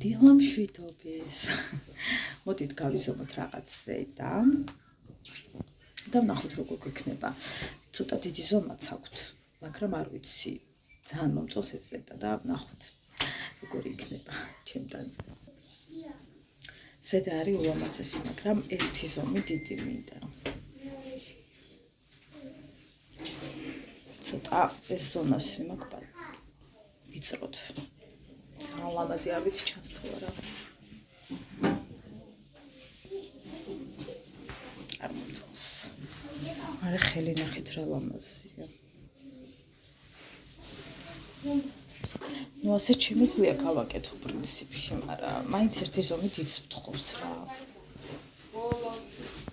დილამშვიდობის. მოდით გავიზომოთ რაღაც ზედა და ვნახოთ როგორ გვექნება. ცოტა დიდი ზომაც აქვთ, მაგრამ არ ვიცი, ძალიან მომწონს ეს ზედა და ვნახოთ როგორ იქნება ჩემთანზე. ზედა არის ულამაზესი, მაგრამ ერთი ზომი დიდი მინდა. ცოტა ეს ზონასი მაქვს ვიწროთ. ლამაზი არ ვიცი ჩანს თუ არა. არ მომწონს. არა ხელი ნახეთ რა ლამაზია. ნუ ასე შემიძლია გავაკეთო პრინციპში, მაგრამ მაინც ერთი ზომი დიდს ვთხოვს რა.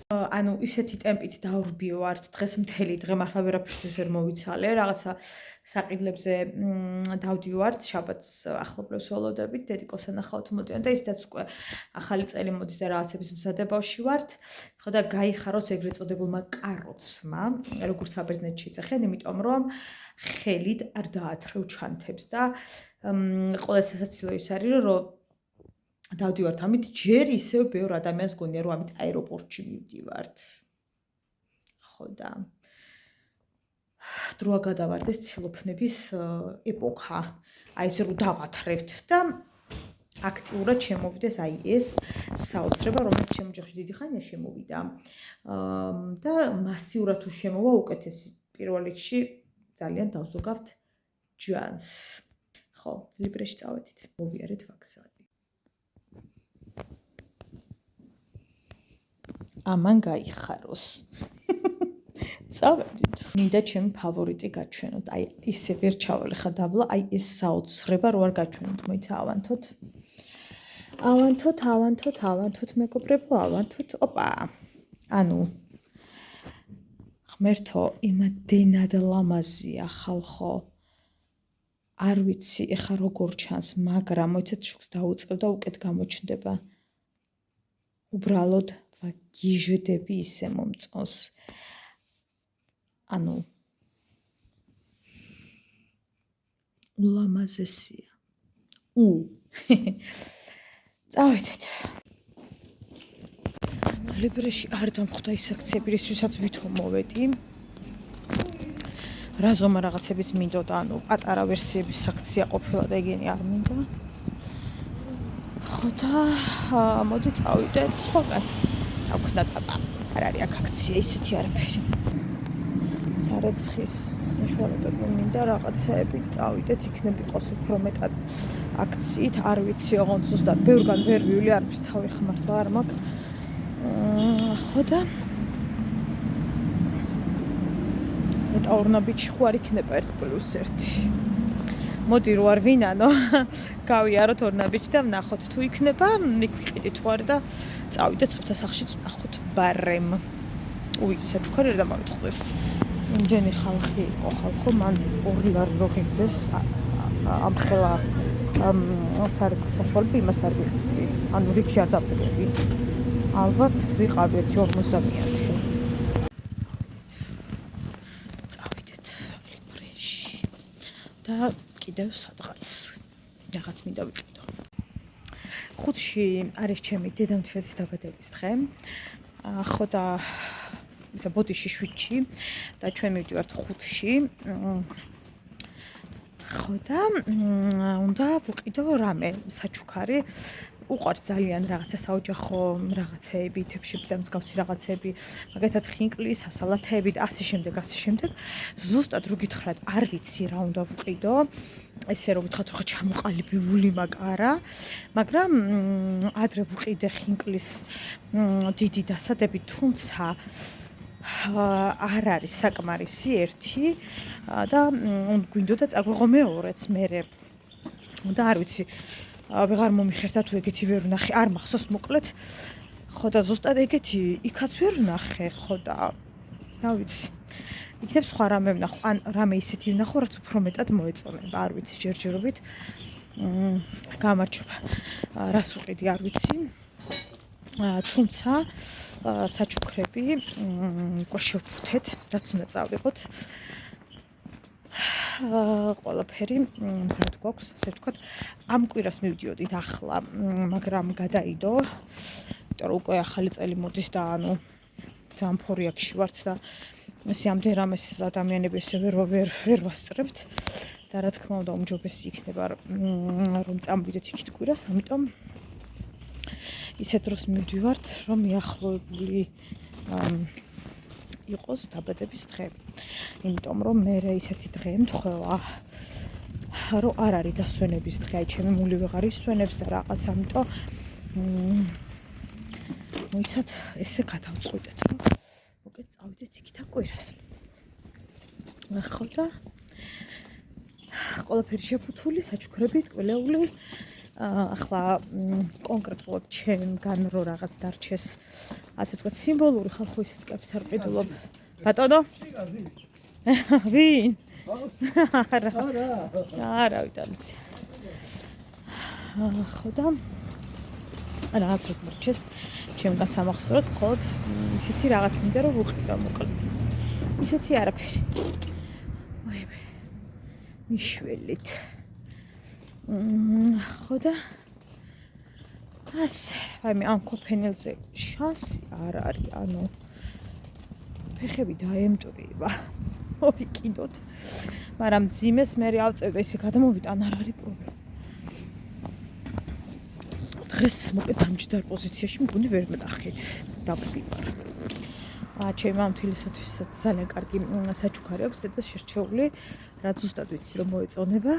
ანუ ისეთი ტემპით დავრბიო არც დღეს მთელი დღე მართლა ვერაფერს ვერ მოვიცალე, რაღაცა საყიდლებზე დავდივართ, შაბათს ახლობლებს ველოდებით, დედიკოს ანახავთ მოდიან და ისედაც უკვე ახალი წელი მოდის და რაღაცების მზადებაში ვართ. ხო და გაიხაროს ეგრეთ წოდებულმა კაროცმა, როგორც საბერძნეთში იწახიან, იმიტომ რომ ხელით არ დაათრევ ჩანთებს და ყველა სასაცილო ის არის, რომ დავდივართ ამით, ჯერ ისევ ბევრ ადამიანს გონია, რომ ამით აეროპორტში მივდივართ. ხო და დროა გადავარდეს ცელოფნების ეპოქა. აი ეს რომ დავათრევთ და აქტიურად შემოვიდეს აი ეს საოცრება, რომელიც ჩემ ოჯახში დიდი ხანია შემოვიდა. და მასიურად თუ შემოვა უკეთესი. პირველ რიგში ძალიან დავზოგავთ ჯანს. ხო, ლიბრეში წავედით. მოვიარეთ ვაგზალი. ამან გაიხაროს. წავედით. მინდა ჩემი ფავორიტი გაჩვენოთ. აი ისე ვერ ჩავალე ხა დაბლა, აი ეს საოცრება რო არ გაჩვენოთ, მოიცა ავანთოთ. ავანთოთ მეგობრებო, ავანთოთ. ოპა. ანუ ღმერთო, იმდენად ლამაზია ხალხო. არ ვიცი, ეხა როგორ ჩანს, მაგრამ მოიცათ შუქს დაუწევ და უკეთ გამოჩნდება. უბრალოდ ვაგიჟდები ისე მომწონს. ანუ ულამაზესია. წავედით. ლიბრეში არ დამხვდა ის აქციები, რისთვისაც ვითომ მოვედი. რა ზომა რაღაცების მინდოდა, ანუ პატარა ვერსიების აქცია ყოფილა და ეგენი არ მინდა. ხო და მოდი წავიდეთ სხვაგან. დავქნა ტაბა. არ არის აქ აქცია ისეთი არაფერი. სარეცხის საშუალებები მინდა რაღაცეები წავიდეთ, იქნებ იყოს უფრო მეტად აქციით, არ ვიცი ოღონდ ზუსტად ბევრგან ვერ ვივლი, არაფერს თავი ხმართლა არ მაქვს. ხო და მეტაორნაბიჯი ხო არ იქნება 1+1. მოდი რო არ ვინანო, გავიაროთ ორნაბიჯი და ვნახოთ თუ იქნება, მიგვიყიდით თუ არა და წავიდეთ სუფთა სახლშიც ვნახოთ ბარემ. საჩუქარი არ დამავიწყდეს. იმდენი ხალხი იყო ხალხო, მან 2 ლარი რო გიგდეს ამხელა სარეცხის საშუალება იმას არ ვიყიდი. ანუ რიგში არ დავდგები. ალბათ ვიყავი 1.50. წავიდეთ ლიბრეში. და კიდევ სადღაც რაღაც მინდა ვიყიდო. 5-ში არის ჩემი დედამთიადის დაბადების დღე. ხო და ისა ბოდიში 7-ში და ჩვენ მივდივართ 5-ში. ხო და უნდა ვიყიდო რამე საჩუქარი. უყვარს ძალიან რაღაცა საოჯახო რაღაცეები, თეფშები და მსგავსი რაღაცეები, მაგალითად ხინკლი, სასალათეები და ასე შემდეგ. ზუსტად რო გითხრათ, არ ვიცი რა უნდა ვყიდო. ესე რომ გითხრათ, ხო ჩამოყალიბებული მაგ არა, მაგრამ ადრე ვყიდე ხინკლის დიდი დასადები, თუმცა არ არის საკმარისი ერთი და გვინდოდა წაგვეღო მეორეც მერე. და არ ვიცი ვეღარ მომიხერდა თუ ეგეთი ვერ ვნახე, არ მახსოვს მოკლედ. ხო და ზუსტად ეგეთი იქაც ვერ ვნახე, ხო და რა ვიცი. იქნებ სხვა რამე ვნახო, ან რამე ისეთი ვნახო, რაც უფრო მეტად მოეწონება, არ ვიცი, ჯერჯერობით. გამარჯობა. რას ვყიდი, არ ვიცი. თუმცა საჩუქრები უკვე შევფუთეთ, რაც უნდა წავიღოთ. ყველაფერი მზად გვაქვს, ასე ვთქვათ. ამ კვირას მივდიოდით ახლა, მაგრამ გადაიდო, იმიტომ რომ უკვე ახალი წელი მოდის და ანუ ძალიან ფორიაქში ვართ და ესე ამდენ რამეს ადამიანები ესე ვერ ვასწრებთ და რა თქმა უნდა უმჯობესი იქნება რომ წამოვიდეთ იქით კვირას, ამიტომ ისეთ დროს მივდივართ, რომ მიახლოებული იყოს დაბადების დღე. იმიტომ რომ მე ისეთი დღე მთხოვა, რომ არ არის დასვენების დღე, აი ჩემი მული ვეღარ ისვენებს და რაღაც, ამიტომ მოიცათ ესე გადავწყვიტეთ, რომ მოკეთ წავიდეთ იქით კვირას. ხო და ყველაფერი შეფუთული, საჩუქრები, ტკბილეული. ახლა კონკრეტულად ჩემგან რო რაღაც დარჩეს, ასე ვთქვათ, სიმბოლური ხალხო ისეთ კაფეს არ ყიდულობ. ბატონო? ვინ? არა, ვიტანიცი. ხო და რაღაც მორჩეს ჩემგან სამახსოვროდ, მხოლოდ ისეთი რაღაც მინდა რომ ვუყიდო მოკლედ. ისეთი არაფერი. მოიმე. მიშველით. ხო და ასე, ვაიმე ამ კოფენელზე შანსი არ არის, ანუ ფეხები დაემტვრიება. მოვიკიდოთ. მაგრამ ძიმეს მე ავწევდა ისე გადამოვიტან არ არის პრობლემა. დღეს მოკეთ ამჯდარ პოზიციაში მგონი ვერ მნახე. დაგვიყარ. ჩემი ამ თილისათვისაც ძალიან კარგი საჩუქარი აქვს და შერჩეული, რაც ზუსტად ვიცი რომ მოეწონება.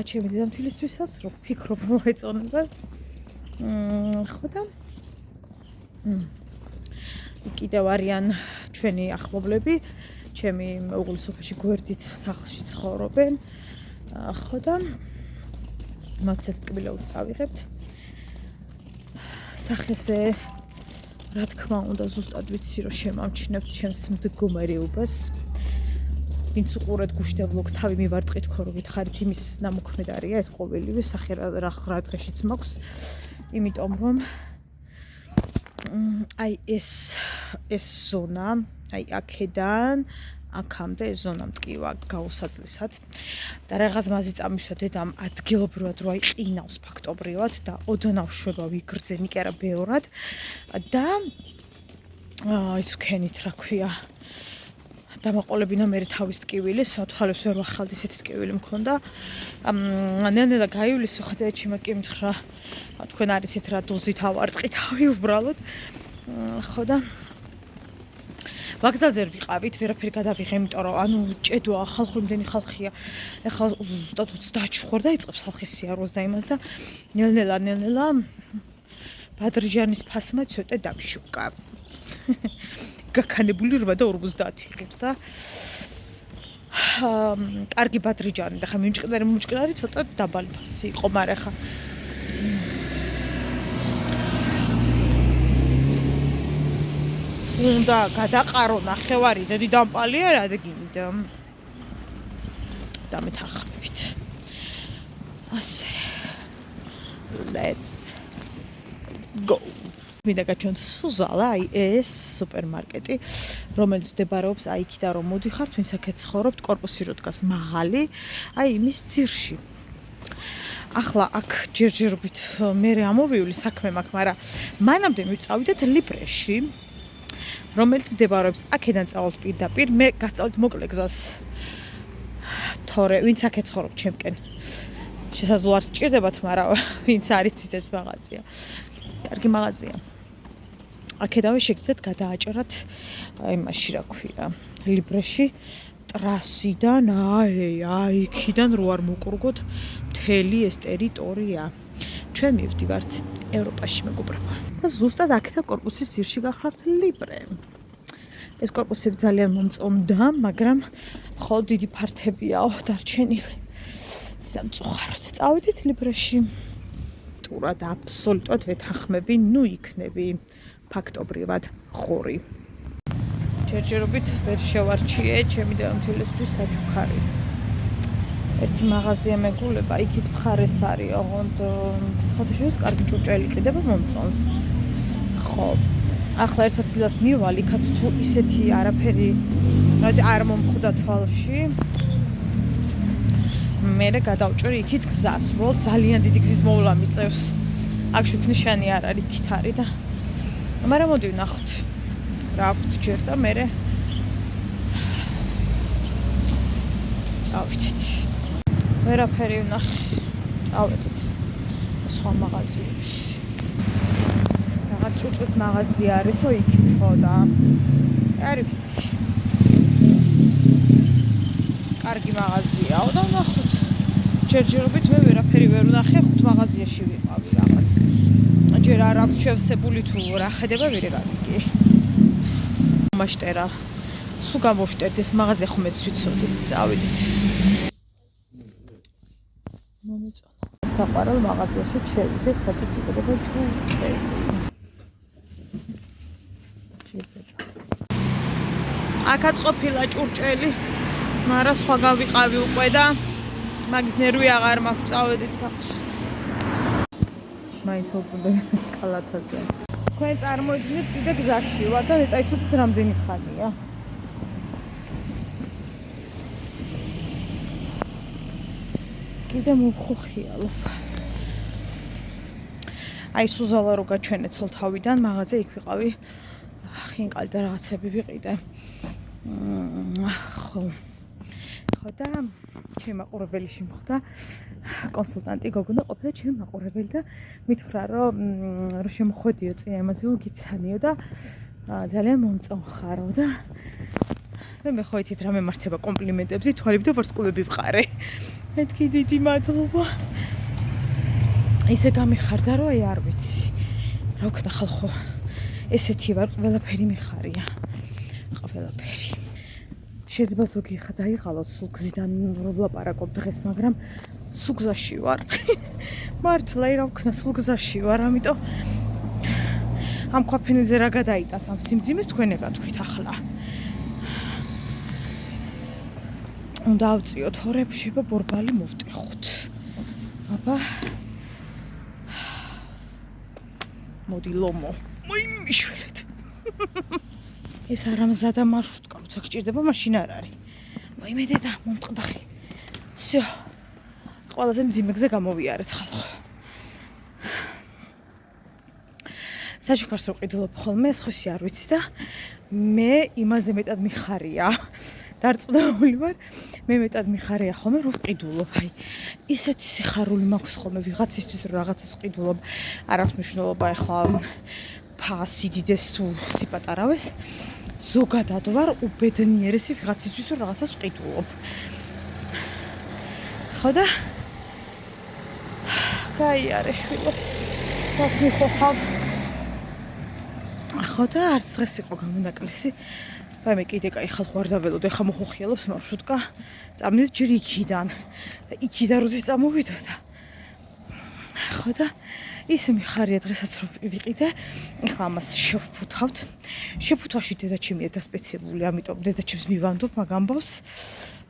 ჩემი დედამთილისთვისაც რო ვფიქრობ მოეწონება. ხო და კიდევ არიან ჩვენი ახლობლები, ჩემი მეუღლის სოფელში გვერდით სახლში ცხოვრობენ. ხო და მოცეს ტკბილეულს წავიღებთ. სახეზე რა თქმა უნდა ზუსტად ვიცი რომ შემამჩნევთ ჩემს მდგომარეობას. ვინც უყურეთ გუშინდა ვლოგს, თავი მივარტყით ხო რომ გითხარით იმის ნამოქმედარია ეს ყოველივე სახე რა დღეშიც მაქვს. იმიტომ რომ აი ეს ზონა, აი აქედან აქამდე ეს ზონა მტკივა გაუსაძლისად და რაღაც მაზი წამისვა დედამ ადგილობრივად რო აიყინავს ფაქტობრივად და ოდნავ შვება ვიგრძენი კი არა ბევრად და ის ვქენით რა ქვია დამაყოლებინა მე თავის ტკივილის, სათვალებს ვერ ვახალდი ისეთი ტკივილი მქონდა. ნელა გაივლისო ხედეჩი მე კი მითხრა, თქვენ არიცით რა დოზით ავარტყი თავი უბრალოდ. ხო და ვაგზალზე ვიყავით, ვერაფერი გადავიღე, იმიტომ რომ ანუ ჭედოა ხალხი იმდენი ხალხია. ეხლა ზუსტად 30 ხوار დაიწყებს ხალხის სიარვას და იმას და ნელა ბადრიჟანის ფასმა ცოტა დამშუკა. გაქანებული 8 და 50 იღებს და კარგი ბადრიჯანი და ხა მიმჭკნარი ცოტა დაბალი ფასი იყო, მაგრამ ხა უნდა გადაყარო ნახევარი და დიდამპალია რა და გინდა და მეთახმებით. ასე let's go. მინდა გაჩვენოთ სუზალა, აი ეს სუპერმარკეტი, რომელიც მდებარეობს აი იქიდან რომ მოდიხართ, ვინც აქეთ ცხოვრობთ, კორპუსი რო დგას მაღალი, აი იმის ძირში. ახლა აქ ჯერჯერობით მე ამოვიული საქმე მაქვს, მაგრამ მანამდე მივწავიდეთ ლიბრეში, რომელიც მდებარეობს აქედან წავალთ პირდაპირ, მე გასწავლით მოკლე გზას. თორე ვინც აქეთ ცხოვრობთ ჩემკენ. შესაძლოა არ სჭირდებათ, მაგრამ ვინც არიცით ეს მაღაზია. კარგი მაღაზია. აქედავე შეგიძლიათ გადააჭერათ იმაში რა ქვია, ლიბრეში ტრასიდან აი იქიდან რო არ მოკურგოთ მთელი ეს ტერიტორია. ჩვენ მივდივართ ევროპაში მეგობრებო. და ზუსტად აქეთა კორპუსის ძირში გახლავთ ლიბრე. ეს კორპუსები ძალიან მომწონდა, მაგრამ მხოლოდ დიდი ფართებიაო დარჩენილი. სამწუხაროდ წავედით ლიბრეში. ტურად აბსოლუტურად ვეთანხმები, ნუ იქნები ფაქტობრივად ხორი. ჯერჯერობით ვერ შევარჩიე ჩემი დედამთილისთვის საჩუქარი. ერთი მაღაზია მეგულება, იქით მხარეს არის, ოღონდ ფოტოშოპის კარგი ჭურჭელი ყიდება მომწონს. ხო. ახლა ერთ ადგილას მივალ, იქაც თუ ისეთი არაფერი, არ მომხვდა თვალში. მე გადავჭერი იქით გზას, უბრალოდ ძალიან დიდი გზის მოვლა მიწევს. აქ შუქ ნიშანი არ არის, იქით არის და მაგრამ მოდი ვნახოთ რა აქვთ ჯერ და მე წავიდეთ. ვერაფერი ვნახე. წავედით სხვა მაღაზიებში. რაღაც ჭუჭის მაღაზი არისო იქით ხო და არ ვიცი. კარგი მაღაზიაო და ვნახოთ. ჯერჯერობით მე ვერაფერი ვერ ვნახე, 5 მაღაზიაში ვიყავი რაღაც. ჯერ არ აქვს შევსებული თუ რა ხედება ვერ გავიგე. მაშტერა. სულ გამოვშტერთ ეს მაღაზია ხომ მეც ვიცოდი. წავიდით. მომეწონა. საყარელ მაღაზიაში შევიდეთ, სადაც იყიდება ჭურჭელი. აქაც ყოფილა ჭურჭელი, მაგრამ სხვა გავიყავი უკვე და მაგის ნერვი აღარ მაქვს, წავედით სახლში. მაინც მოვკვდები კალათაზე. თქვენ წარმოიდგინეთ კიდე გზაში ვარ და ეწაიცოდეთ რამდენი ხანია. კიდე მოვხოხიალობ. აი სუზალა რო გაჩვენეთ სოლთავიდან მაღაზია იქ ვიყავი. ხინკალი და რაღაცები ვიყიდე. ხო და ჩემი მაყურებელი შემხვდა კონსულტანტი გოგონა ყოფილა ჩემი მაყურებელი და მითხრა რომ შემოხვედიო წინ ამაზე გიცანიო და ძალიან მომწონხარო და მე ხო იცით რა მემართება კომპლიმენტებზე თვალები და ვარსკვლავები ვყარე. მეთქი დიდი მადლობა. ისე გამიხარდა რომ აი არ ვიცი რა ვქნა ხალხო ესეთი ვარ ყველაფერი მიხარია. ყველაფერი. შეიძლება ზოგი ხა დაიღალოთ სულ გზიდან რომ ვლაპარაკობ დღეს, მაგრამ სულ გზაში ვარ. მართლა რა ვქნა სულ გზაში ვარ, ამიტომ ამ ქვაფენილზე რა გადაიტას ამ სიმძიმეს თქვენ ეგათქვით ახლა. უნდა ავწიოთ ორებ შეიძლება ბორბალი მოვტეხოთ. აბა. მოდი ლომო. მიშველეთ. ეს არამზადა მარშრუტკა, როცა გჭირდება მაშინ არ არის. ვაიმე დედა, მომწყდახი. всё. ყველაზე მძიმე გზა გამოვიარეთ ხალხო. საჩუქარს რო ყიდულობ ხოლმე, ხოსი არ ვიცი და მე იმაზე მეტად მიხარია. დარწმუნებული ვარ, მე მეტად მიხარია ხოლმე რო ვყიდულობ. აი, ისეთი სიხარული მაქვს ხოლმე ვიღაცისთვის რომ რაღაცას ვყიდულობ. არ აქვს მნიშვნელობა ახლა ფასი დიდეს თუ სიპატარავეს. ზოგადად ვარ უბედნიერესი ვიღაცისთვის რომ რაღაცას ვყიდულობ. ხო და გაიარე შვილო. დას მიხოხავ. ხო და არც დღეს იყო გამონაკლისი. მე კიდე კაი ხალხო არ დაველოდ, ეხა მოხოხიალობს მარშრუტკა. წამოვიდეთ ჯერ იქიდან. და იქიდან როდის წამოვიდო და ხო და ისე მიხარია დღესაც რომ ვიყიდე. ეხლა ამას შევფუთავთ. შეფუთვაში დედაჩემია დასპეციებული, ამიტომ დედაჩემს მივანდობ მაგ ამბავს.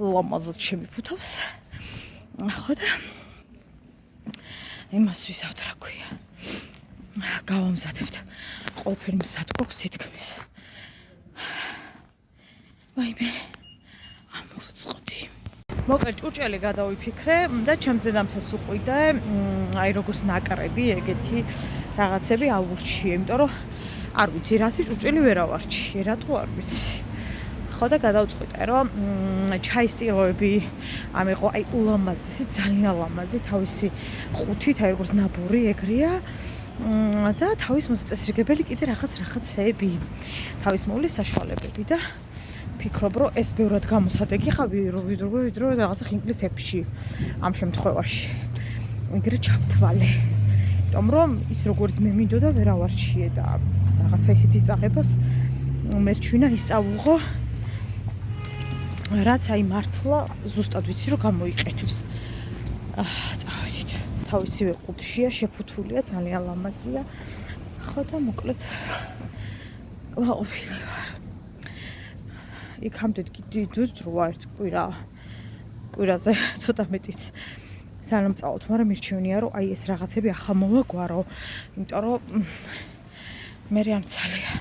ლამაზად შემიფუთავს. ხო და იმას ვისავთ რა ქვია. გავამზადებთ. ყველაფერი მსად გვაქვს თითქმის. ვაიმე, ამოვწყდი. მოკლედ ჭურჭელი გადავიფიქრე და ჩემს დედამთეს უყვიდე, აი როგორც ნაკრები, ეგეთი რაღაცები ავურჩიე, იმიტომ რომ არ ვიცი რასი ჭურჭელი ვერ ავარჩიე, რატო არ ვიცი. ხო და გადავწყვიტე რომ ჩაის ტილოები ამეყო აი ულამაზესი, ძალიან ლამაზი, თავისი ყუთით, აი როგორც ნაბური ეგრეა. და თავის მოსაწესრიგებელი კიდე რაღაცეები. თავის მოვლის საშუალებები და ფიქრობ რომ ეს ბევრად გამოსადეგი ხავი რომ ვიდრე რაღაცა ხინკლის ეფში ამ შემთხვევაში. ეგრე ჩავთვალე. იმიტომ რომ ის როგორც მე მინდოდა ვერ ავარჩიე და რაღაცა ისეთი წაღებას მერჩვინა ისწავლო რაც აი მართლა ზუსტად ვიცი რომ გამოიყენებს. წავედით. თავისივე ყუთშია, შეფუთულია, ძალიან ლამაზია. ხო და მოკლედ ყვაობილი ვარ. იქამდე დიდ როა ერთ კვირაზე ცოტა მეტიც სანამ წავთ, მაგრამ მირჩევნია რომ აი ეს რაღაცები ახლა მოვაგვარო, იმიტომ რომ მე ამცალია.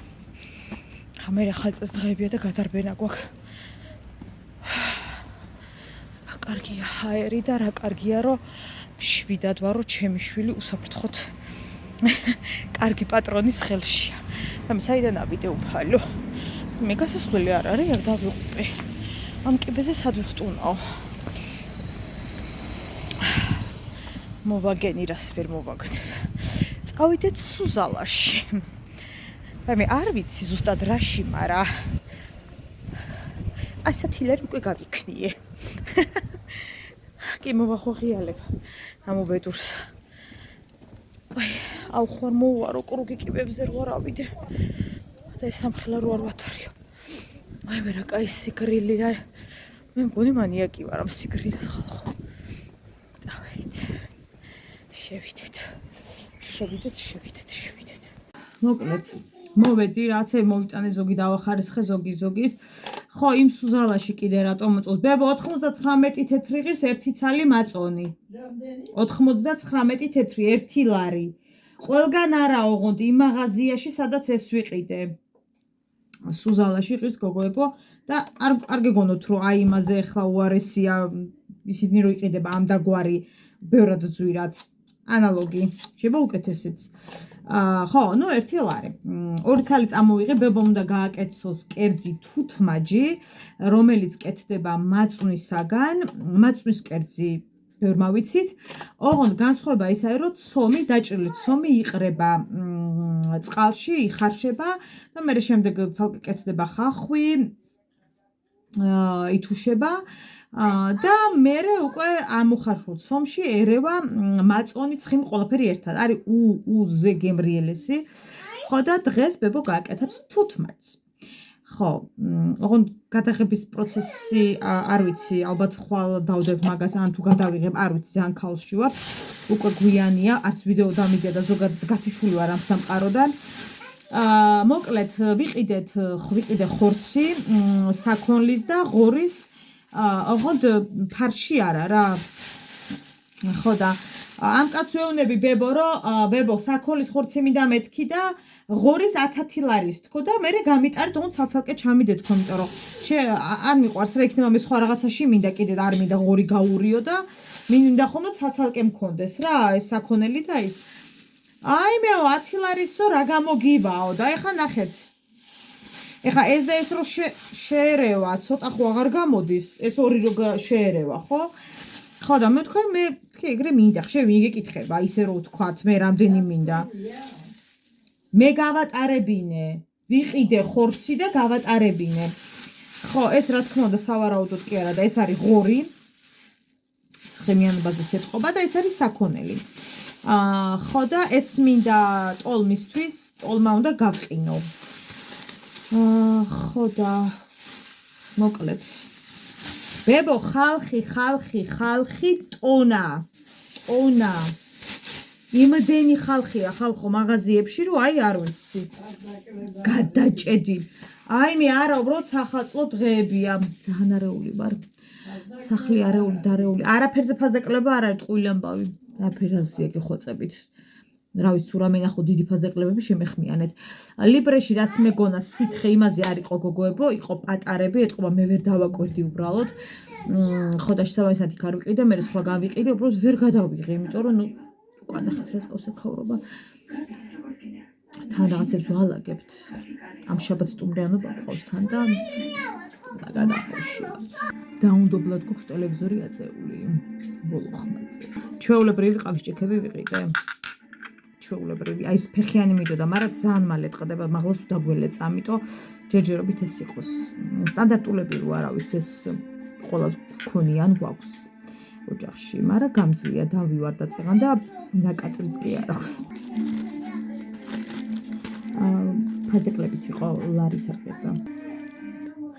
ხა მე ახალ წელს დღეებია და გადარბენა გვაქვს. კარგია ჰაერი და რა კარგია რომ შვიდად ვარო ჩემი შვილი უსაფრთხოდ კარგი პატრონის ხელშია. ამ საიდან ავიდე უფალო. მე გასასვლელი არ არის, არ დავიღუპე. ამ კიბეზე სად ვიხტუნაო? მოვაგენი რას ვერ მოვაგდებ. წავიდეთ სუზალაში. მე არ ვიცი ზუსტად რაში, მაგრამ ასეთი ლერი უკვე გავიქნიე. კი მოვახოხიალებ ამ უბედურს. აი, აუ ხوار მოვარო კრუგი კიბებზე რო არ ავიდე. და ეს სამხელა რო არ ვათარიო. აი მე რა კაი სიგრილია. მე მგონი მანიაკი ვარ ამ სიგრილის ხალხო. დავით. შევიდეთ. მოკლედ, მოვედი, რაც მოვიტანე ზოგი დავახარისხე ზოგის. ხო, იმ სუზალაში კიდე რატომ მოწოს? ბებო 99 თეთრი ღირს ერთი ცალი მაწონი. 99 თეთრი ერთი ლარი. ყველგან არა ოღონდ იმ მაღაზიაში, სადაც ეს ვიყიდე. სუზალაში ღირს გოგოებო და არ გეგონოთ რომ აი იმაზე ახლა უარესია ისინი რო იყიდება ამ დაგვარი ბევრად ძვირად. ანალოგი შეიძლება უკეთესიც. ხო, ნუ ერთი ლარი. 2 ცალი წამოვიღე, ბებომ უნდა გააკეთოს კერძი თუთმაჯი, რომელიც კეთდება მაწვნისაგან. მაწვნის კერძი ბევრ მავიცით. ოღონდ განსხვავება ის არის, რომ ცომი, დაჭრილი ცომი იყრება წყალში, იხარშება და მერე შემდეგ ცალკე კეთდება ხახვი, ითუშება. და მერე უკვე ამოხარშულ ცომში ერევა მაწონი ცხიმ ყველაფერი ერთად. არის უზე გემრიელესი. ხო და დღეს ბებო გააკეთებს თუთმაჯს. ხო, ოღონდ გადაღების პროცესი არ ვიცი, ალბათ ხვალ დავდებ მაგას, ან თუ გადავიღებ, არ ვიცი, ძალიან ქაოსში ვარ. უკვე გვიანია, არც ვიდეო დამიდია და ზოგადად გათიშული ვარ ამ სამყაროდან. მოკლედ, ვიყიდე ხორცი, საქონლის და ღორის ოღონდ ფარში არა რა. ხო და ამ კაცს ვეუბნები ბებო რომ ბებო საქონლის ხორცი მინდა მეთქი და ღორის 10 ლარის თქო და მე გამიტარეთ ოღონდ ცალცალკე ჩამიდე თქო, იმიტომ რომ არ მიყვარს რა იქნება მე სხვა რაღაცაში მინდა კიდე და არ მინდა ღორი გაურიო და მინდა ხოლმე ცალცალკე მქონდეს რა ეს საქონელი და ის. აი მე 10 ლარისო რა გამოგივაო და ეხა ნახეთ. ეხა ეს და ეს რო შეერევა, ცოტა ხო აღარ გამოდის, ეს ორი რო შეერევა, ხო? ხო და მე ვთქვი მე ეგრე მინდა, ხშე ვიგეკითხება, ისე რო ვთქვათ, მე რამდენი მინდა. მე გავატარებინე, ვიყიდე ხორცი და გავატარებინე. ხო, ეს რა თქმა უნდა სავარაუდოდ კი არა და ეს არის ღორი. ცხიმიანობაზეც ეთყობა და ეს არის საქონელი. ხო და ეს მინდა ტოლმისთვის, ტოლმა უნდა გავყინო. ხო და მოკლედ. ბებო ხალხი ტონა. იმდენი ხალხია ხალხო მაღაზიებში რომ აი არ ვიცი. გადაჭედი. აი მე არა უბრალოდ სახალხო დღეებია. ძალიან არეული ვარ. სახლი არეული დარეული. არაფერზე ფასდაკლება არ არის ტყუილი ამბავი. აფერაზია კი ხოწებით. რა ვიცი თუ რამე ნახო დიდი ფასდაკლებები შემეხმიანეთ. ლიბრეში რაც მეგონა სითხე იმაზე არ იყო გოგოებო, იყო პატარები, ეთყობა მე ვერ დავაკვირდი უბრალოდ. ხო და შესაბამისად იქ არ ვიყიდე, მე სხვა გავიყიდე, უბრალოდ ვერ გადავიღე, იმიტომ რომ ნუ უკან ნახეთ რა სკავსაქაურობა. თან რაღაცებს ვალაგებთ. ამ შაბათ სტუმრიანობა ყავს თან და გადახვეშია. დაუნდობლად გვაქვს ტელევიზორი აწეული ბოლო ხმაზე. ჩვეულებრივი ყავისჭექები ვიყიდე. ჩვეულებრივი, აი ეს ფეხიანი მიდოდა, მაგრამ ძალიან მალე ტყდება, მაღლას უდაგველეწ, ამიტომ ჯერჯერობით ეს იყოს. სტანდარტულები რო არა ვიცი, ეს ყოველას გქონიან გვაქვს ოჯახში, მაგრამ გამძლია დავივარ და წეღან და ნაკაწრიც კი არ აქვს. ფასდაკლებით იყო ლარიც არ ყოფდა.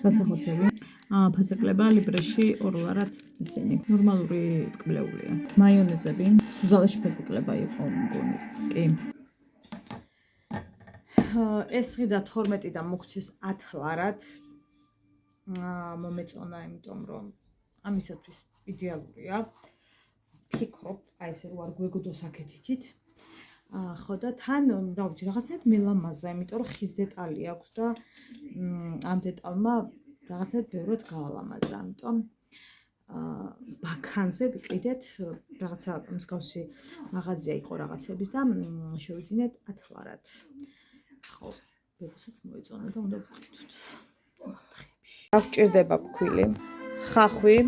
სასახოცები. ფასდაკლება ლიბრეში 2 ლარად ისინი. ნორმალური ტკბილეულია. მაიონეზები, სუზალაში ფასდაკლება იყო მგონი. კი. ეს ღირდა 12 და მოგცეს 10 ლარად. მომეწონა, იმიტომ რომ ამისათვის იდეალურია. ფიქრობ, აი ესე რო არ გვეგოდოს აქეთ-იქით. ხო და თან რა ვიცი, რაღაცნაირად მელამაზა, იმიტომ რომ ხის დეტალი აქვს და ამ დეტალმა რაღაცნაირად ბევრად გაალამაზა, ამიტომ ბაქანზე ვიყიდეთ რაღაცა მსგავსი მაღაზია იყო რაღაცების და შევიძინეთ 10 ლარად. ხო, ბებოსაც მოეწონა და უნდა ვიყიდოთ. გავჭირდება ფქვილი, ხახვი,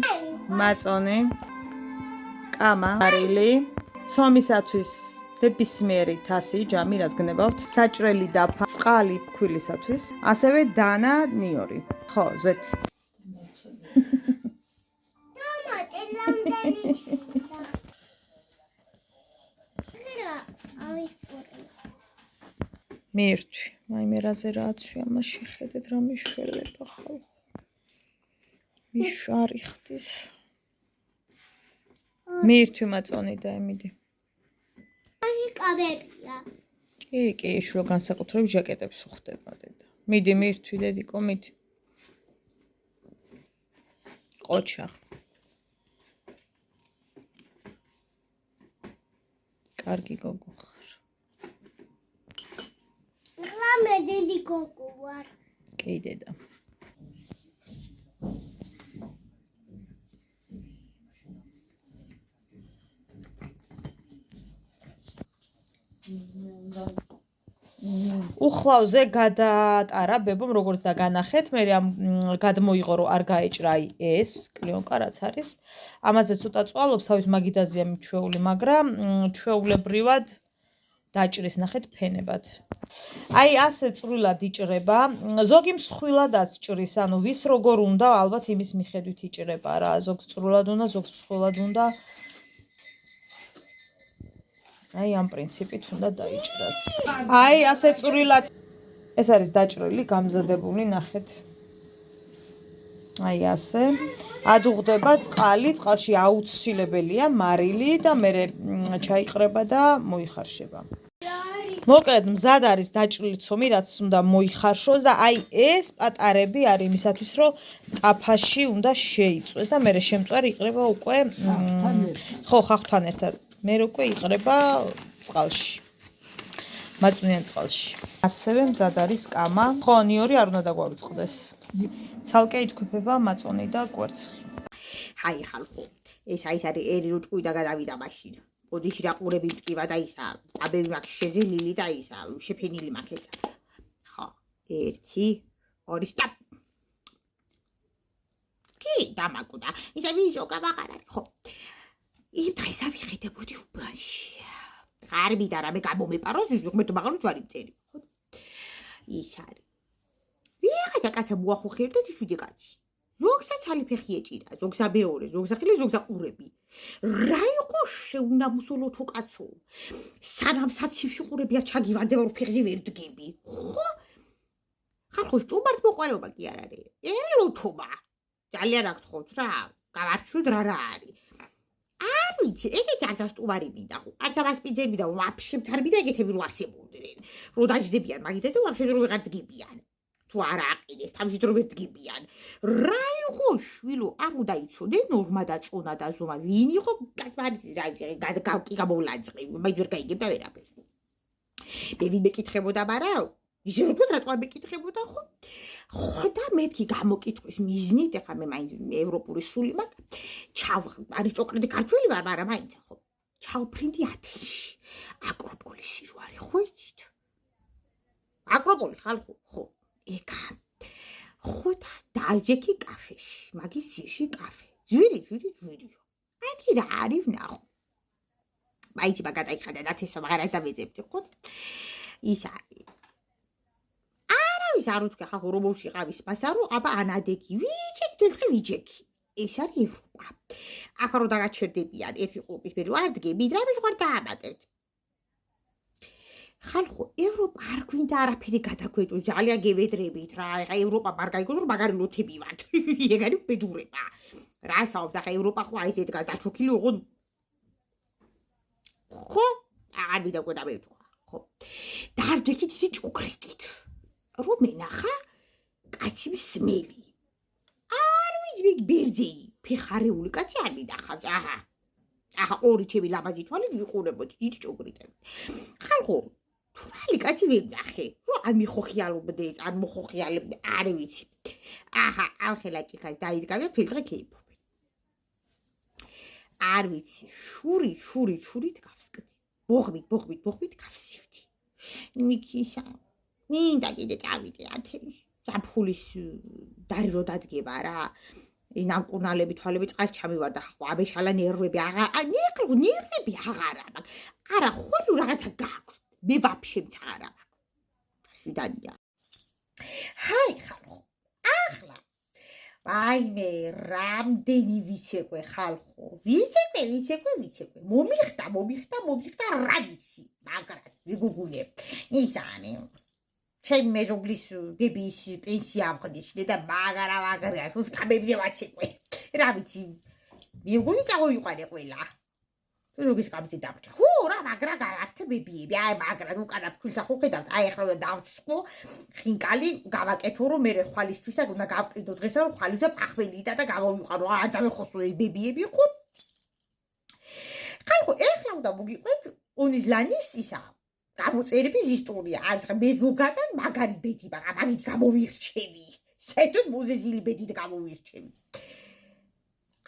მაწონი, კამა, მარილი, ცომისათვის ნებისმიერი თასი, ჯამი რაც გნებავთ, საჭრელი დაფა, წყალი ფქვილისათვის, ასევე დანა ნიორი. ხო, ზეთ. მირთვი, მაიმე რაზე რააცვი ამაში ხედეთ რა მიშველება ხალხო. მიშარი ხდის. მირთვი მაწონი და ემიდი. კაბებია. კი, შუა განსაკუთრებით ჟაკეტებს უხდება დედა. მიდი მირთვი დედიკო, მიდი. ყოჩა. კარგი გოგო ხარ. რამე დიდი გოგო ვარ. კი დედა. უხლავზე გადაატარა ბებომ როგორც და განახეთ, მე ამ გადმოიღო რომ არ გაეჭრა ეს კლიონკა რაც არის. ამაზე ცოტა წვალობს, თავის მაგიდაზია მიჩვეული, მაგრამ ჩვეულებრივად დაჭრის ნახეთ ფენებად. აი ასე წვრილად იჭრება, ზოგი მსხვილადაც ჭრის, ანუ ვის როგორ უნდა, ალბათ იმის მიხედვით იჭრება რა, ზოგს წვრილად უნდა, ზოგს მსხვილად უნდა. აი ამ პრინციპით უნდა დაიჭრას. აი ასე წვრილად ეს არის დაჭრილი, გამზადებული, ნახეთ. აი ასე. ადუღდება წყალი, წყალში აუცილებელია მარილი და მერე ჩაიყრება და მოიხარშება. მოკლედ მზად არის დაჭრილი ცომი, რაც უნდა მოიხარშოს და აი ეს პატარები არის იმისათვის, რომ ტაფაში უნდა შეიწვეს და მერე შემწვარი იყრება უკვე ხო, ხახთან ერთად. მე უკვე იყრება წყალში. მაწვნიან წყალში. ასევე მზად არის კამა. ხო, ნიორი არ უნდა დაგვავიწყდეს. ცალკე ითქვიფება მაწონი და კვერცხი. ჰაი ხალხო, ეს არის ერი რო ჭკუი და გადავიდა მაშინ. ოდიში რაყურები მტკივა და ისა, აბები მაქვს შეზელილი და ისა, შეფენილი მაქვს ესა. ხო, 1 2 სტოპ. კი, დამაკუდა. ისა ვიზო გავაყარა, ხო. იმ დღეს ავიხედებოდი უბანში. ღარიბი და რამე გამომეპაროს, მე თუ მაგალითად ჯვარი მწერი, ხო? ის არის. ვიღაცა კაცი მოახუხი ერთად 7 კაცი. ზოგსაც ალიფეხი ეჭირა, ზოგს აბეორე, ზოგს ახილი, ზოგს აყურები. რა იყო შეუნამუსოლო თუ კაცო? სანამ საცივში ყურებია ჩაგივარდება რომ ფეხზე ვერ დგები. ხო? ხალხო, სტუმართ მოყარეობა კი არ არის. ერლოთობა. ძალიან რა გთხოვთ რა, გავარჩევთ რა არის. არ ვიცი, ეგეთი არც სტუმარი მინდა ხო? არც ამასპიძები და ვაფშე მთარბი და ეგეთები რო არსებობდნენ. რო დაждდებიან მაგითაც და ვაფშე რო ვეღარ დგებიან. თუ არა აყიდეს, თავშით რო ვერ დგებიან. რა იყო შვილო, არ უნდა იცოდე ნორმა და წონა და ზომა. ვინ იყო კაცმარიცი რა გავკი გამოვლაძყი, მაინც ვერ გაიგებდა ვერაფერს. მე ვინ მეკითხებოდა, მაგრამ ისე რო თქვა რატომ არ მეკითხებოდა ხო? ხო და მეთქი გამოკითხვის მიზნით, ეხლა მე მაინც ევროპული სული მაქვს. არისტოკრატი ქართველი ვარ, მაგრამ მაინც ხო. ჩავფრინდი ათენში. აკროპოლისი რო არის, ხო იცით? აკროპოლი ხალხო, ხო. ეკა. ხო და დაჟექი კაფეში, მაგის ძირში კაფე. ძვირი. აი რა არის ვნახო. მაინც მაგატაიხადა დათესო, მაგრამ არ დავეძებდი, ხო? ის არის. ის არ უჩქე ხალხო რომ მოშიყავის მასარო, აბა ანადეგი ვიჯექი. ეს არის ევროპა. ახლა რომ დაგაჩერდებიან ერთი ყლუპის მე რო არ დგები, დრამე ზღარ დაამატებთ. ხალხო, ევროპა არ გვინდა არაფერი გადაგვეჭოს, ძალიან გევედრებით რა. ეხა ევროპა არ გაიგოს რომ მაგარი ლოთები ვართ. ეგ არის ბედურება. რა საუბრობთ, ახლა ევროპა ხო აი ზედ დაჩოქილი ოღონ. ხო? არ ვიდა ყოდა მე თქვა. ხო. დაარჯექით ისე ჭუქრიტით. რომ ენახა კაცი მსმელი. არ ვიცი ბერძეი, ფეხარეული კაცი არ მიდახავს. აჰა, ორი ჩემი ლამაზი თვალი ვიყურებოდი, დიდი ჭუქრიტები. ხალხო, თუ რალი კაცი ვერ ნახე, რომ არ მიხოხიალობდეს, არ მოხოხიალებდეს, არ ვიცი. აჰა, ალხელა ჭიქას დაიდგავია ფილტრი ქეიფობენ. არ ვიცი, შურით გავსკდი. ბოღმით გავსივდი. მიქისა, მინდა კიდე წავიდე ათენში. ზაფხულის დარი რო დადგება რა. ის ნამკურნალები თვალები წყალს ჩამივარდა ხო აბეშალა ნერვები ნერვები აღარა მაქვს. არა ხოლმე რაღაცა გაქვს. მე ვაფშე მცარა მაქვს. შვიდანია. ჰაი ხალხო. ახლა ვაიმე, რამდენი ვიცეკვე ხალხო. ვიცეკვე. მომიხდა რა ვიცი. მაგრამ ვიგუგულე. ისანი. ჩემი მეზობლის ბებიის პენსია აღნიშნე და მაგარა შულს კამებზე ვაცეკვე. რა ვიცი. მიგული წავიყვანე ყველა. როგორის კამზე დამჭა. ხო რა მაგრა გავართე ბებიები. აი მაგრა უკანა ფქვილს ახო ხედავთ. აი ახლა უნდა დავწყო ხინკალი გავაკეთო რომ მე ხვალისთვისაც უნდა გავყიდო დღესა რომ ხვალისზე პახველიდა და გავავიყვანო. არ დავეხოსო ეს ბებიები ხო. ხალხო ეხლა უნდა მოგიყვეთ უნიზლანის ისა გამოწერების ისტორია. არის ხა მე ზოგადად მაგარი ბედი მაგით გამოვირჩევი. საერთოდ მოზეზილი ბედით გამოვირჩევი.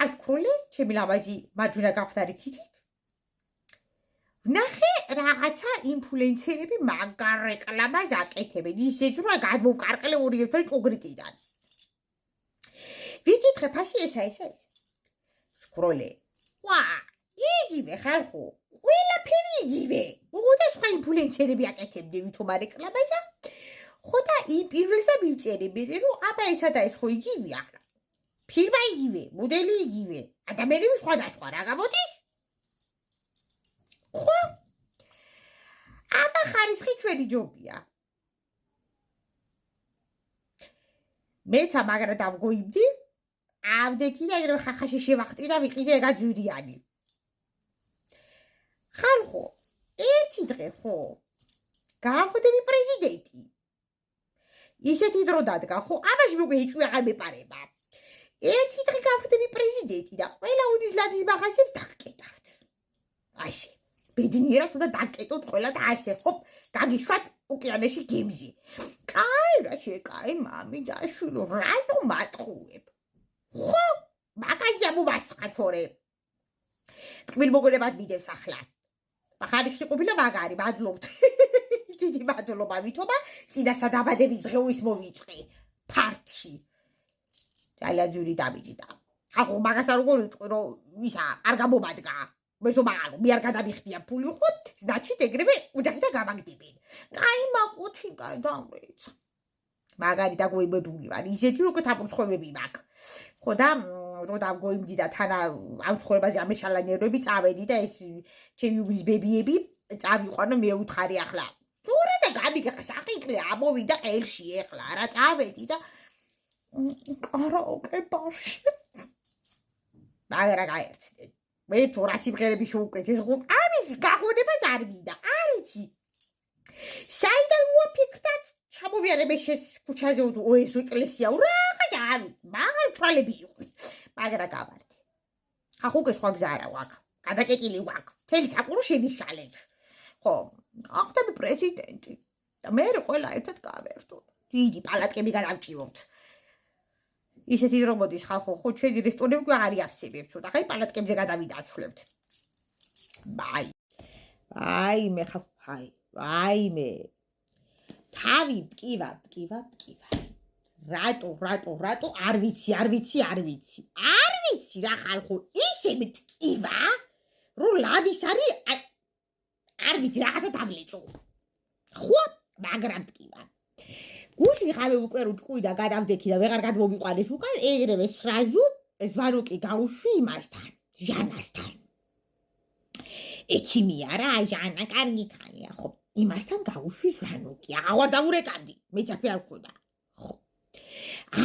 ასკოლე ჩემი ლამაზი მაჯუნა გავხდარი თითით. ვნახე რაღაცა ინფლუენსერები მაგარ რეკლამას აკეთებენ. ისეც რომ გადმოვკარყლე 2 ჭუგრიტიდან. ვიკითხე ფასი ესა. სკროლე. ვა, იგივე ხალხო. ყველაფერი იგივე. უდა სხვა ინფლუენსერები აკეთებდნენ ვითომ რეკლამას. ხო და პირველსა მივწერები რომ აბა ესა და ეს ხო იგივე ახლა. ფირმა იგივე, მოდელი იგივე. ადამიანები სხვადასხვა რა გამოდის? ხო? აბა ხარისხი ჩვენი ჯობია. მეც ამაგრა დავგოიბდი. ავდეთი და ეგრევე ხახაში შევახტი და ვიყიდე გაძვირიანი. ხალხო, ერთი დღე ხო? გავხდები პრეზიდენტი. ისეთი დრო დადგა ხო? ამაში მოგე იჭვი აღარ მეპარება. ერთი დღე გავხდები პრეზიდენტი და ყველა უნიზლანის მაღაზიებს დაგკეტავთ. ასე. ბედნიერად უნდა დაგკეტოთ ყველა და ასე ხო გაგიშვათ ოკეანეში გემზე. კაი რა შეკაი მამი და შვილო რატო მატყუებ? ხო? მაგაზია მომასხათორე. ტკბილ მოგონებას მიდევს ახლა. ხარისხი ყოფილა მაგარი, მადლობთ. დიდი მადლობა ვითომა წინა სადაბადების დღეუის მოვიწყე. ფარტში. ძალიან ძვირი დამიჯდა. ახო მაგას არ როგორ ვიტყვი რომ ისა არ გამომადგა. მე ზომალო, მე არ გადამიხდია ფული ხო? значит ეგრევე უჯახი და გამაგდებენ. კაი მაყუთი გადამრეცა. მაგარი დაგვეიბებული ვარ. ისეთი როგორ თაფურცხოვები მაქვს. ხო და რო დავგოიმდი და თან ამ ცხოვრებაზე ამეშალა ნერვები წავედი და ეს ჩემი უბნის ბებიები წავიყვანო მე უთხარი ახლა. თურე და გამიგახა საყიკლე ამოვიდა ყელში ახლა რა წავედი და კარაოკე ბარში. მაგარა გაერთდნენ. მე თუ რა სიმღერები შევუკეთე ეს ხო ამის გაგონებას არ მინდა. არ ვიცი. საიდან მოაფიქრდათ ჩამოვიარე შეს ქუჩაზე ო ეს ეკლესია რაღაც არ მაგარ ფრალები იყო. მაგრა გავარდე. ახ უკვე სხვა გზა არა ვაკ. გადაკეტილი ვაკ. თელი საკურო შევიშალეთ. ხო, ახდები პრეზიდენტი. და მე ყველა ერთად გავერთოთ. დიდი პალატკები გადავჭიროთ. ისეთი დრო მოდის ხალხო, ხო ჩვენი რესტორნები აღარ იარსებებს, ცოტა ხაი პალატკებზე გადავიდაცვლებთ. ვაიმე ხალხო, ვაიმე. თავი მტკივა. რატო არ ვიცი რა ხალხო, ისე მტკივა, რომ ლამის არის არ ვიცი რაღაცა დამლეწო. ხო, მაგრამ მტკივა. გუშინ ხავე უკვე რო ჭკუი და გადავდექი და ვეღარ გადმომიყვანეს უკან ეგრევე სრაჟუ ზვანუკი გავუშვი იმასთან ჟანასთან ექიმია რა ჟანა კარგი ხანია ხო იმასთან გავუშვი ზვანუკი აღარ დავურეკამდი მე წაფი არ მქონდა ხო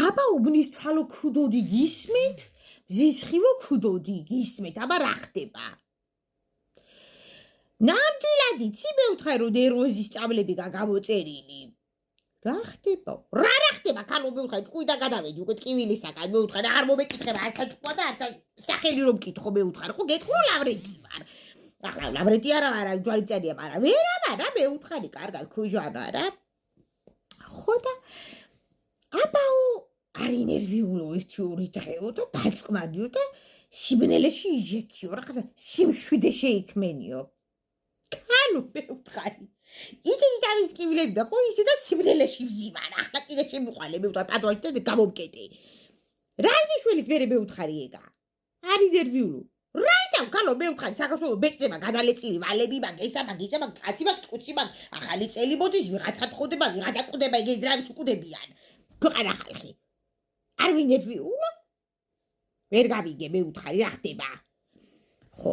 აბა უბნის თვალო ქუდოდი გისმენთ ზისხივო ქუდოდი გისმენთ აბა რა ხდება ნამდვილად იცი მე ვთხარ რომ ნერვოზის წამლები გაგამოწერილი რა ხდება ქალო მე ვთხარ ჭკუი და გადავედი უკვე ტკივილისაგან მე ვთხარ არ მომეკითხება არც ჭკუა და არც სახელი რომ მკითხო მე ვთხარ ხო გეტყვი ლავრენტი ვარ ახლა ლავრენტი არა ჯვარიწერია მაგრამ ვერა მე ვთხარი კარგად ქუჟანა რა ხო და აბაო არ ინერვიულო 1-2 დღეო და დაწყნადიო და სიბნელეში იჟექიო, რაღაცა სიმშვიდე შეიქმენიო. კალო მეუთხარი. იცით ამის კიბლები და ხო ისე და სიბნელეში ვზივარ. ახლა კიდე შემიყვანე მეუთხარი პატუაჟი და გამომკეტე. რა იმიშველის მერე მეუთხარი ეგა? არ ინტერვიულო. რა ისევ კალო მეუთხარი საქართველოს ბეჭდება გადალეწილი ვალები მაგ ესა მაგ ისა მაგ კაცი მაგ ტყუცი მაგ ახალი წელი მოდის ვიღაცა თხოვდება ვიღაცა კვდება ეგ ეძრავის უკვდებიან. ქვეყანა ხალხი. არ ვინტერვიულო? ვერ გავიგე მეუთხარი რა ხდება? ხო,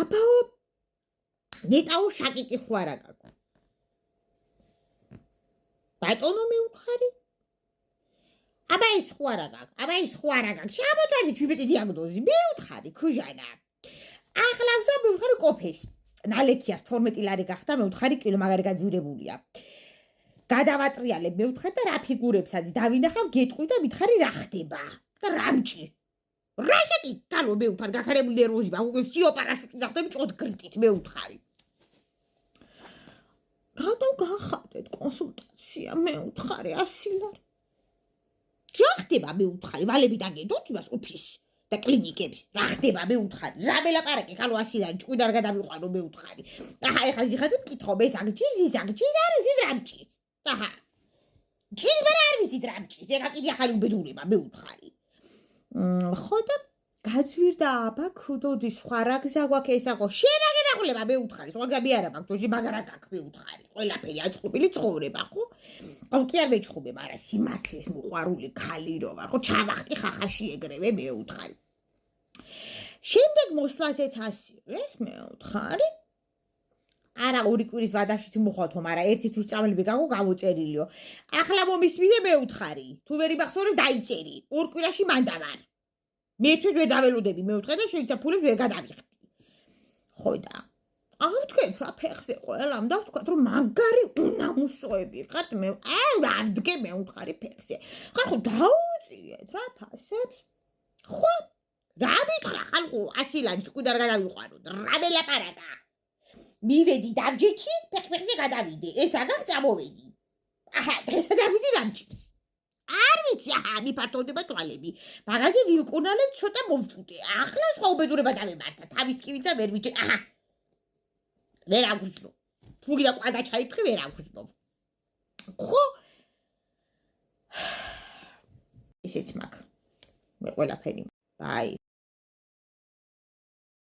აბაო ნეტაო შაკიკი ხო არა გაქვს. ბატონო მეუთხარი? აბა ეს ხო არა გაქვს, აბა ეს ხო არა გაქვს. შემოწარდი ჯიბეტი დიაგნოზი, მეუთხარი ქუჟანა. ახლავსა მეუთხარი ყოფეს. ნალექიას 12 ლარი გახდა, მეუთხარი კილო მაგარი გაძვირებულია. გადავატრიალებ მეუთხარი და რა ფიგურებსაც დავინახავ, გეტყვი და მითხარი რა ხდება და რა მჭირს. რა შეკი კალო მეუთხარი გახარებული ნერვოზი მაგ უკვე სიო პარაშუტი დახდები ჭოდ გრიტით მეუთხარი. რატო გახავდეთ კონსულტაცია მეუთხარი 100 ლარი? რა ხდება მეუთხარი? ვალები დაგედოთ იმას ოფისს და კლინიკებს. რა ხდება მეუთხარი? რა მელაპარაკე კალო 100 ლარი ჭკვი და არ გადავიყვანო მეუთხარი. აჰა ეხლა ზიხადებ მკითხობ ეს აგჭირს ის აგჭირს არ ვიცი რა მჭირს. აჰა ჭირს მაგრამ არ ვიცი რა მჭირს. ეხლა კიდე ახალი უბედურება მეუთხარი. ხო და გაძვირდა აბა ქუდოდი სხვა რა გზა გვაქვს ეს აყო შენ რა გენახულება მეუთხარი სხვა გზა არა მაქვს თოში მაგარა გაქვს მეუთხარი ყველაფერი აწყობილი ცხოვრება ხო კი არ მეჩხუბე მაგრამ სიმართლის მოყვარული ქალი რო ვარ ხო ჩავახტი ხახაში ეგრევე მეუთხარი შემდეგ მოსვლაზეც ასივეს მეუთხარი არა ორი კვირის ვადაშით მოხვალთო მაგრამ ერთი თვის წამლები გაგო გავუწერილიო ახლა მომისმინე მეუთხარი თუ ვერ იმახსოვრებ დაიწერი ორ კვირაში მანდავარ მე ერთვით ვერ დაველოდები მეუთხარი და შეიძლება ფულებს ვერ გადავიხდი ხო და ავთქვეთ რა ფეხზე ყველამ და ვთქვათ რომ მაგარი უნამუსოები ხართ მე ავდგე მეუთხარი ფეხზე ხარ ხო დაუწიეთ რა ფასებს ხო რა მითხრა ხალხო 100 ლარი ჭკვი და არ გადავიყვანო რა მელაპარაკა მივედი დავჯექი ფეხზე გადავიდე ეს აგარ წამოვედი აჰა დღესაც არ ვიცი რა მჭირს არ ვიცი აჰა მიფართოვდება თვალები მაღაზი ვიუკუნალებ ცოტა მოვჭუდე ახლა სხვა უბედურება დავემართა თავის ტკივიცა ვერ ვიჭე აჰა ვერ აგვწნო თუ გიდა ყვალდა ჩაიფრთხე ვერ აგვწნო ხო ისეც მაგ მე ყველაფერი ბაი